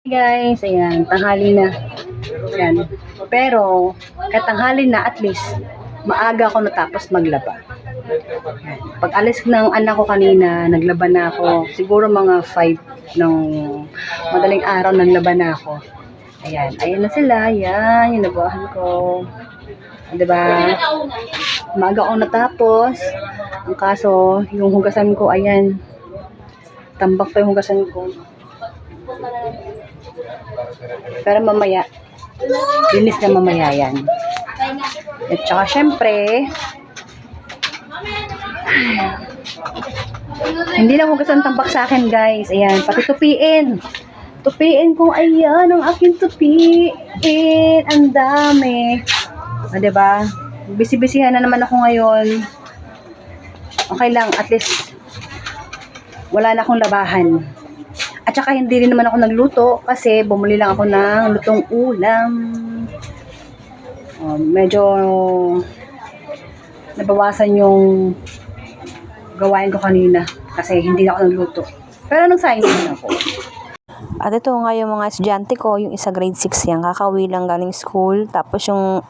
Guys, ayan, tanghali na. Ayan. Pero, katanghali na at least, maaga ako natapos maglaba. Ayan. Pag alis ng anak ko kanina, naglaba na ako. Siguro mga 5 ng madaling araw naglaba na ako. Ayan, ayan na sila. Ayan, yung nabahan ko. Diba? Maaga ako natapos. Ang kaso, yung hugasan ko, ayan. Tambak pa yung hugasan ko. Pero mamaya, linis na mamaya yan. At saka syempre, hindi lang hugasan tambak sa akin guys. Ayan, pati tupiin. Tupiin ko, ayan, ang aking tupiin. Ang dami. Diba? Bisi-bisihan na naman ako ngayon. Okay lang, at least, wala na akong labahan. At saka hindi rin naman ako nagluto kasi bumili lang ako ng lutong ulam. Medyo nabawasan yung gawain ko kanina kasi hindi na ako nagluto. Pero nagsayang naman ako. At ito nga yung mga estudyante ko, yung isa grade 6 yan, kakauwi lang galing school. Tapos yung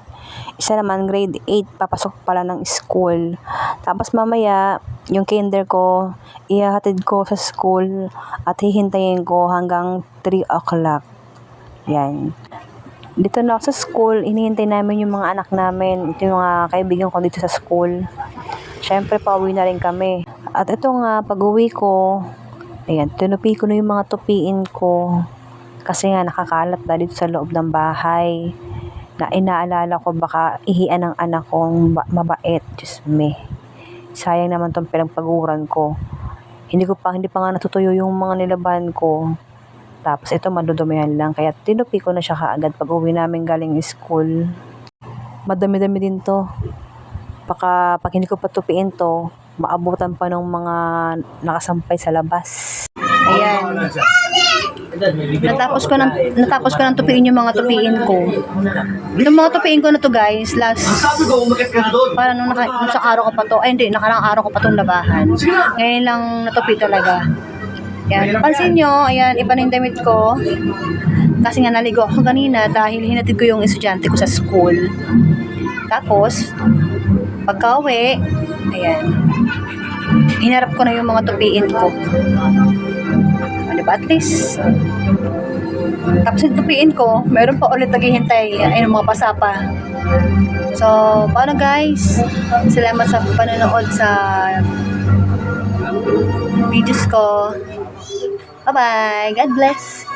isa naman grade 8, papasok pala ng school. Tapos mamaya, yung kinder ko, ihahatid ko sa school at hihintayin ko hanggang 3 o'clock. Yan. Dito na ako sa school, hinihintay namin yung mga anak namin. Ito yung mga kaibigan ko dito sa school. Siyempre, pauwi na rin kami. At ito nga, pag-uwi ko, ayan, tinupi ko na yung mga tupiin ko. Kasi nga, nakakalat na dito sa loob ng bahay. Na inaalala ko baka ihian ng anak kong mabait. Diyos me. Sayang naman tong pinagpaguran ko. Hindi pa nga natutuyo yung mga nilaban ko. Tapos ito madudumihan lang. Kaya tinupi ko na siya kaagad pag uwi namin galing school. Madami-dami din to. Baka pag hindi ko patupiin to, maabutan pa ng mga nakasampay sa labas. Ayan. Natapos ko ng tupiin yung mga tupiin ko. Yung mga tupiin ko na to guys, last para nung sa araw ko pa to, ay hindi, nakarang araw ko pa tong labahan. Ngayon lang natupi talaga. Yan, pansin nyo, ayan, iba na yung damit ko. Kasi nga naligo ako kanina dahil hinatid ko yung estudyante ko sa school. Tapos, pagka-uwi, ayan, hinarap ko na yung mga tupiin ko. Diba? At least, tapos yung tupiin ko, meron pa ulit naghihintay, ayun, mga pasapa. So, paano guys? Salamat sa panonood sa videos ko. Bye-bye! God bless!